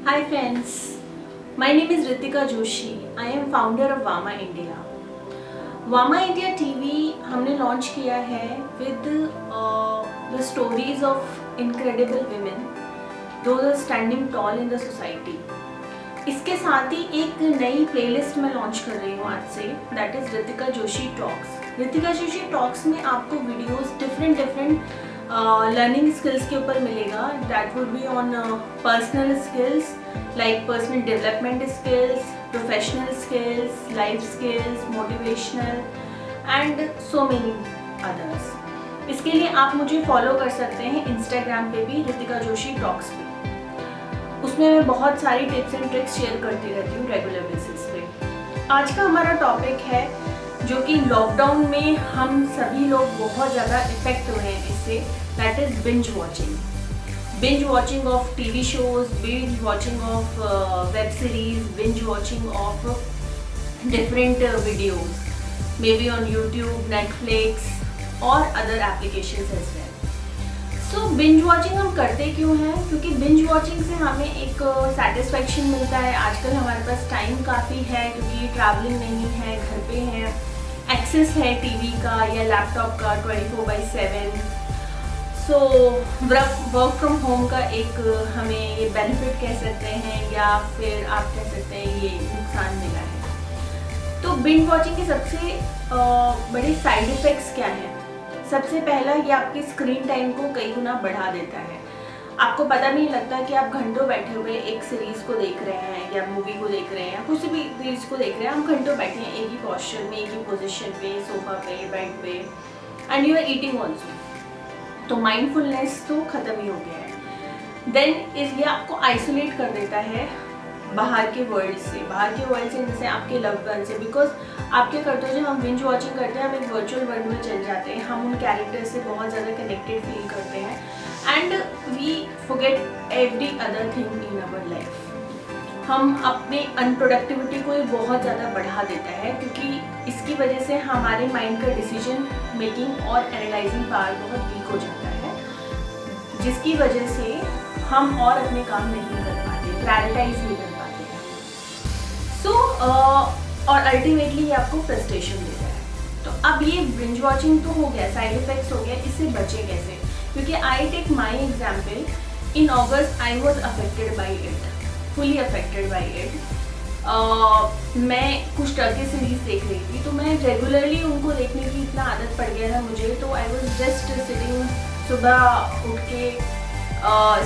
Hi friends, my name is Ritika Joshi. I am founder of Vama India. Vama India TV हमने launch किया है with the stories of incredible women, those are standing tall in the society. इसके साथ ही एक नई playlist मैं launch कर रही हूँ आज से, that is Ritika Joshi talks. Ritika Joshi talks में आपको वीडियोस डिफरेंट लर्निंग स्किल्स के ऊपर मिलेगा. That would be on personal skills like personal development skills, professional skills, life skills, motivational and so many others. इसके लिए आप मुझे फॉलो कर सकते हैं इंस्टाग्राम पे भी, रितिका जोशी टॉक्स पे. उसमें मैं बहुत सारी टिप्स एंड ट्रिक्स शेयर करती रहती हूँ रेगुलर बेसिस पे. आज का हमारा टॉपिक है जो कि लॉकडाउन में हम सभी लोग बहुत ज़्यादा इफेक्ट हुए हैं इससे, that is binge watching. Binge watching of TV shows, binge watching of web series, binge watching of different videos, may be on YouTube, Netflix और अदर एप्लीकेशंस एज वेल. सो बिंज वॉचिंग हम करते क्यों हैं? क्योंकि binge watching से हमें एक satisfaction मिलता है. आजकल हमारे पास टाइम काफ़ी है क्योंकि ट्रैवलिंग नहीं है, घर पे है, एक्सेस है टीवी का या लैपटॉप का 24/7. सो वर्क फ्रॉम होम का एक हमें ये बेनिफिट कह सकते हैं या फिर आप कह सकते हैं ये नुकसान मिला है. तो बिंज वॉचिंग के सबसे बड़े साइड इफ़ेक्ट्स क्या हैं? सबसे पहला, ये आपकी स्क्रीन टाइम को कई गुना बढ़ा देता है. आपको पता भी नहीं लगता कि आप घंटों बैठे हुए एक सीरीज़ को देख रहे हैं या मूवी को देख रहे हैं या कुछ भी सीरीज़ को देख रहे हैं. हम घंटों बैठे हैं एक ही पोस्चर में, एक ही पोजीशन पे, सोफा पे, बेड पे, and you are eating also. तो माइंडफुलनेस तो ख़त्म ही हो गया है. देन ये आपको आइसोलेट कर देता है बाहर के वर्ल्ड से जैसे आपके लव्ड वन से. बिकॉज आप क्या करते हो, जब हम बिंज वॉचिंग करते हैं हम एक वर्चुअल वर्ल्ड में चल जाते हैं, हम उन कैरेक्टर से बहुत ज़्यादा कनेक्टेड फील करते हैं and we forget every other thing in our life. हम अपने अनप्रोडक्टिविटी को बहुत ज़्यादा बढ़ा देता है क्योंकि इसकी वजह से हमारे माइंड का डिसीजन मेकिंग और एनालाइजिंग पावर बहुत वीक हो जाता है, जिसकी वजह से हम और अपने काम नहीं कर पाते, प्रायोरिटाइज नहीं कर पाते हैं. सो और अल्टीमेटली ये आपको फ्रस्ट्रेशन देता है. तो अब ये बिंज वॉचिंग तो हो गया, साइड इफेक्ट्स हो गया, इससे बचे कैसे? क्योंकि I take my example, in August I was affected by it, fully affected by it. मैं कुछ टर्की सीरीज देख रही थी तो मैं रेगुलरली उनको देखने की इतना आदत पड़ गया था मुझे. तो आई वॉज जस्ट सिटिंग, सुबह उठ के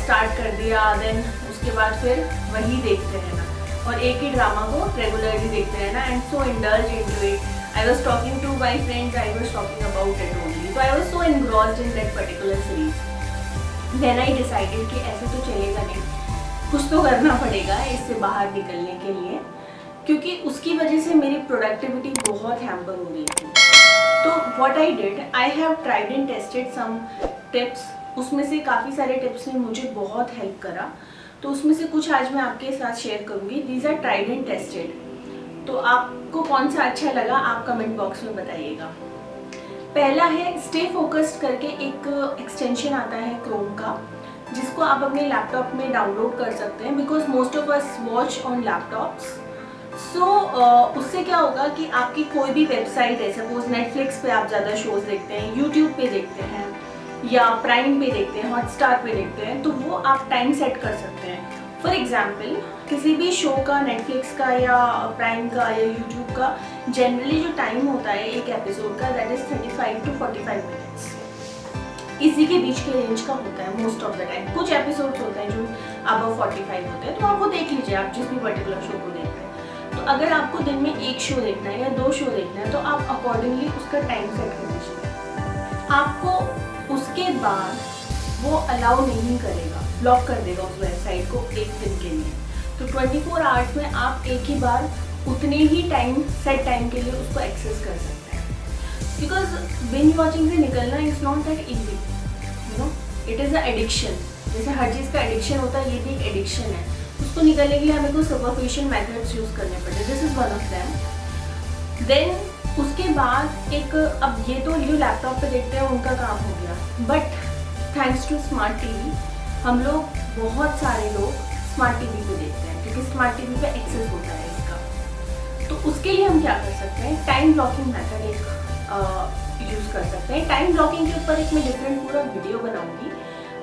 स्टार्ट कर दिया, देन उसके बाद फिर वही देखते रहना और एक ही ड्रामा को रेगुलरली देखते रहना and so indulge into it. I was talking to my friends, I was talking about it only. So I was so engrossed in that particular series. Then I decided कि ऐसे तो चलेगा नहीं, कुछ तो करना पड़ेगा इससे बाहर निकलने के लिए, क्योंकि उसकी वजह से मेरी प्रोडक्टिविटी बहुत हैम्पर हो गई थी. तो what I did, I have tried and tested some tips. उसमें से काफ़ी सारे टिप्स ने मुझे बहुत हेल्प करा. तो उसमें से कुछ आज मैं आपके साथ शेयर करूँगी. These are tried and tested. तो आपको कौन सा अच्छा लगा आप कमेंट बॉक्स में बताइएगा. पहला है स्टे फोकस्ड करके एक एक्सटेंशन आता है क्रोम का, जिसको आप अपने लैपटॉप में डाउनलोड कर सकते हैं. Because most of us watch on laptops. So उससे क्या होगा कि आपकी कोई भी वेबसाइट है, सपोज नेटफ्लिक्स पे आप ज़्यादा शोज देखते हैं, यूट्यूब पे देखते हैं या प्राइम पे देखते हैं, हॉटस्टार पे देखते हैं, तो वो आप टाइम सेट कर सकते हैं. फॉर एग्जाम्पल किसी भी शो का, नेटफ्लिक्स का या प्राइम का या यूट्यूब का जनरली जो टाइम होता है एक एपिसोड का, दैट इज़ 35 to 45 मिनट्स. इसी के बीच के रेंज का होता है मोस्ट ऑफ द टाइम. कुछ एपिसोड्स होते हैं जो अबव 45 होते हैं, तो आप वो देख लीजिए, आप जिस भी पर्टिकुलर शो को देख रहे हैं. तो अगर आपको दिन में एक शो देखना है या 2 शो देखना है तो आप अकॉर्डिंगली उसका टाइम सेट कर दीजिए. आपको उसके बाद वो अलाउ नहीं करेगा, ब्लॉक कर देगा उस वेबसाइट को एक दिन के लिए. तो 24 आवर्स में आप एक ही बार उतने ही टाइम, सेट टाइम के लिए उसको एक्सेस कर सकते हैं. बिकॉज बिंज वॉचिंग से निकलना is not that easy, you know, it is a addiction. जैसे हर चीज़ का एडिक्शन होता है, ये भी एक एडिक्शन है. उसको निकलने के लिए हमें कुछ सुपरफिशियल मेथड्स यूज़ करने पड़ते हैं. This is one of them. Then उसके बाद एक, अब ये तो जो लैपटॉप पे देखते हैं उनका काम हो गया, but thanks to smart TV हम लोग, बहुत सारे लोग स्मार्ट टीवी पे देखते हैं. स्मार्ट टीवी पे एक्सेस होता है इसका। तो उसके लिए हम क्या कर सकते हैं, टाइम ब्लॉकिंग मेथड एक यूज़ कर सकते हैं। टाइम ब्लॉकिंग के ऊपर एक मैं डिफरेंट पूरा वीडियो बनाऊंगी,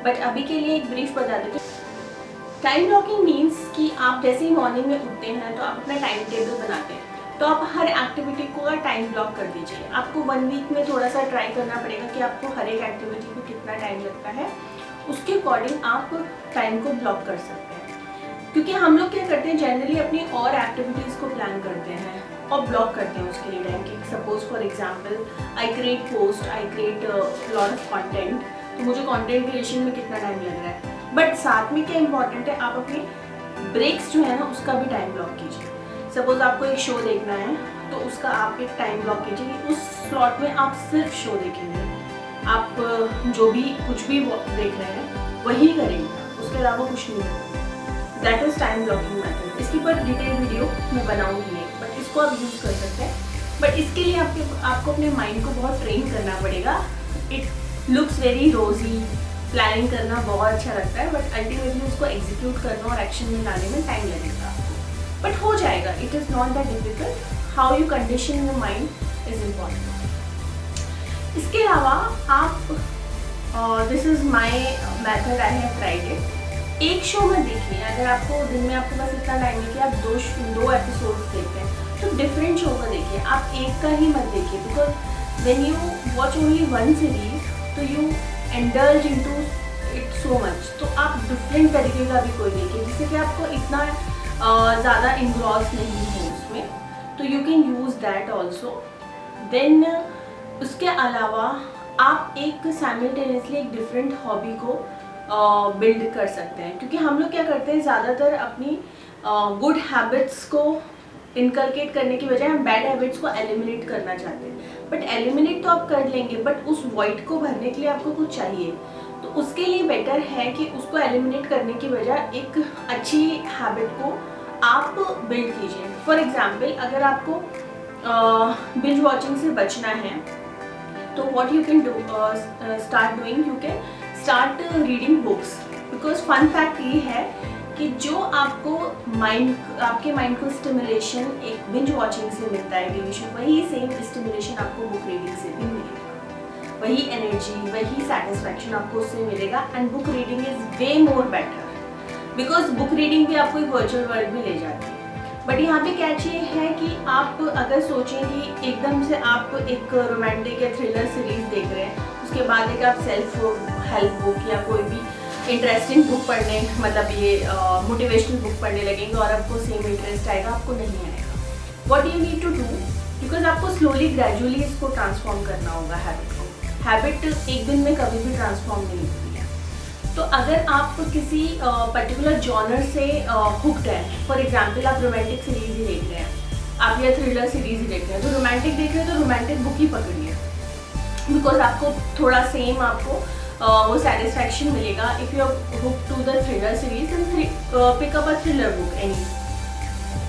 बट अभी के लिए एक ब्रीफ बता देती हूँ। टाइम ब्लॉकिंग मीन्स कि आप जैसे ही मॉर्निंग में उठते हैं तो आप अपना टाइम टेबल बनाते हैं, तो आप हर एक्टिविटी को टाइम ब्लॉक कर दीजिए। आपको 1 वीक में थोड़ा सा ट्राई करना पड़ेगा कि आपको हर एक एक्टिविटी को कितना टाइम लगता है, उसके अकॉर्डिंग आप टाइम को ब्लॉक कर सकते हैं। क्योंकि हम लोग क्या करते हैं, जनरली अपनी और एक्टिविटीज़ को प्लान करते हैं और ब्लॉक करते हैं उसके लिए टाइम की। Suppose for example I create post, I create lot of content, तो मुझे कॉन्टेंट क्रिएशन में कितना टाइम लग रहा है। बट साथ में क्या इंपॉर्टेंट है, आप अपने ब्रेक्स जो है ना उसका भी टाइम ब्लॉक कीजिए। सपोज आपको एक शो देखना है तो उसका आप एक टाइम ब्लॉक कीजिए, उस स्लॉट में आप सिर्फ शो देखेंगे, आप जो भी कुछ भी देख रहे हैं वही करेंगे, उसके अलावा कुछ नहीं करेंगे। That is time blocking method. इसके ऊपर डिटेल वीडियो मैं बनाऊंगी एक, बट इसको आप यूज़ कर सकते हैं। बट इसके लिए आपको अपने माइंड को बहुत ट्रेन करना पड़ेगा। इट लुक्स वेरी रोजी, प्लानिंग करना बहुत अच्छा लगता है, बट अल्टीमेटली उसको एग्जीक्यूट करना और एक्शन में लाने में टाइम लगेगा, बट हो जाएगा। It is not that difficult. How you condition your mind is important. इसके अलावा आप this is my method, I have tried it. एक शो में देखिए, अगर आपको दिन में आपके पास इतना टाइम है कि आप दो एपिसोड्स देखते हैं तो डिफरेंट शो का देखिए, आप एक का ही मत देखिए। Because when you watch only one series तो you indulge into it so much, तो आप डिफरेंट तरीके का भी कोई देखिए जिससे कि आपको इतना ज़्यादा इन्वॉल्व नहीं हो उसमें, तो you can use that also. Then उसके अलावा आप एक साइमल्टेनियसली एक डिफरेंट हॉबी को बिल्ड कर सकते हैं। क्योंकि हम लोग क्या करते हैं, ज़्यादातर अपनी गुड हैबिट्स को इनकलकेट करने की बजाय हम बैड हैबिट्स को एलिमिनेट करना चाहते हैं। बट एलिमिनेट तो आप कर लेंगे, बट उस वॉइड को भरने के लिए आपको कुछ चाहिए, तो उसके लिए बेटर है कि उसको एलिमिनेट करने की बजाय एक अच्छी हैबिट को आप बिल्ड कीजिए। फॉर एग्जाम्पल, अगर आपको बिंज वॉचिंग से बचना है तो what you can do, start doing, you can start reading books. Because fun fact ये है कि जो आपके माइंड को स्टिमुलेशन एक बिंज वॉचिंग से मिलता है टीवी शो, वही सेम स्टिमुलेशन आपको बुक रीडिंग से भी मिलेगा, वही एनर्जी, वही सेटिस्फैक्शन आपको उससे मिलेगा। And book reading is way more better, because book reading भी आपको एक वर्चुअल वर्ल्ड में ले जाती है। बट यहाँ पे कैच ये है कि आप अगर सोचें कि एकदम से आप एक रोमांटिक या थ्रिलर सीरीज देख रहे हैं, उसके बाद एक आप सेल्फ हेल्प बुक या कोई भी इंटरेस्टिंग बुक पढ़ने, मतलब ये मोटिवेशनल बुक पढ़ने लगेंगे और आपको सेम इंटरेस्ट आएगा, आपको नहीं आएगा। What you need to do, because आपको स्लोली ग्रेजुअली इसको ट्रांसफॉर्म करना होगा हैबिट को। हैबिट एक दिन में कभी भी ट्रांसफॉर्म नहीं होती है। तो अगर आप किसी पर्टिकुलर जॉनर से हुक्ड हैं, फॉर एग्जाम्पल आप रोमांटिक सीरीज ही देख रहे हैं, आप या थ्रिलर सीरीज ही देख रहे हैं, तो रोमांटिक देख रहे हैं तो रोमांटिक बुक ही पकड़िए, बिकॉज आपको थोड़ा सेम आपको वो सेटिस्फैक्शन मिलेगा। If you are hook to the thriller series and pick up a thriller book any,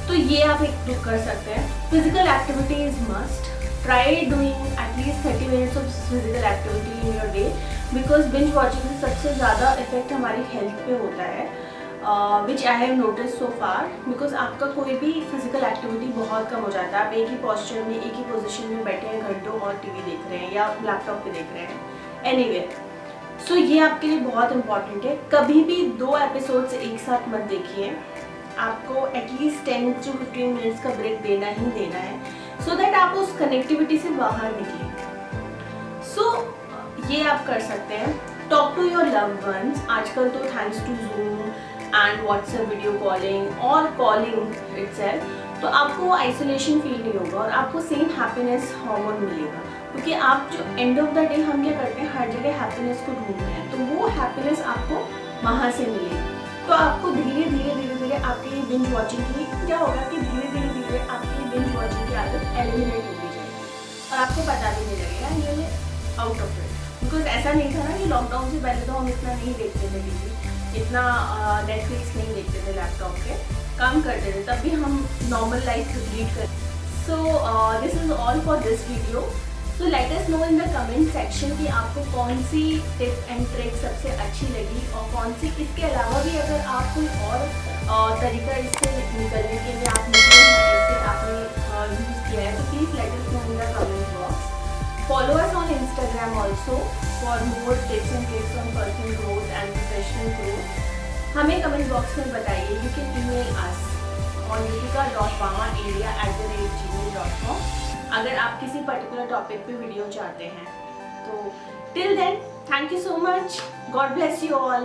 तो ये आप एक कर सकते हैं। Physical activity is must, try doing at least 30 minutes of physical activity in your day, because binge watching से सबसे ज़्यादा इफेक्ट हमारी हेल्थ पे होता है, which I have notice so far. Because आपका कोई भी फिजिकल एक्टिविटी बहुत कम हो जाता है, आप एक ही पॉस्चर में एक ही पोजीशन में बैठे हैं घंटों और टीवी देख रहे हैं या लैपटॉप पे देख रहे हैं, एनीवे। सो ये आपके लिए बहुत इंपॉर्टेंट है। कभी भी 2 एपिसोड्स एक साथ मत देखिए, आपको एटलीस्ट 10 to 15 मिनट्स का ब्रेक देना ही देना है, सो दैट आप उस कनेक्टिविटी से बाहर निकलें। सो ये आप कर सकते हैं। Talk to your loved ones, आजकल तो thanks to Zoom and WhatsApp video calling और कॉलिंग इटसेल्फ, तो आपको आइसोलेशन फील नहीं होगा और आपको सेम हैप्पीनेस हार्मोन मिलेगा। क्योंकि आप जो एंड ऑफ द डे हम क्या करते हैं, हर जगह हैप्पीनेस को ढूंढते हैं, तो वो हैप्पीनेस आपको वहाँ से मिलेगी। तो आपको धीरे धीरे आपकी बिंज वॉचिंग की क्या होगा कि धीरे धीरे आपकी बिंज वॉचिंग की आदत एलिमिनेट होती जाएगी और आपको पता भी नहीं लगेगा ये आउट ऑफ इट। बिकॉज ऐसा नहीं था ना कि लॉकडाउन से पहले तो हम इतना नहीं देखते थे टीवी, इतना नेटफ्लिक्स नहीं देखते थे लैपटॉप पे, काम करते थे, तब भी हम नॉर्मल लाइफ लीड करते। So this is all for this video. So let us know in the comment section कि आपको कौन सी टिप एंड ट्रिक सबसे अच्छी लगी और कौन सी, इसके अलावा भी अगर आप कोई और तरीका इससे निकलने के लिए आप मुझे ऐसे आपने यूज़ किया है, तो please let us know in the comment box. Follow us on Instagram also for more tips and tricks on personal growth and professional growth. हमें कमेंट बॉक्स में बताइए. You can email us on ritika.vamaindia@gmail.com अगर आप किसी particular topic पे video चाहते हैं. तो till then, thank you so much. God bless you all.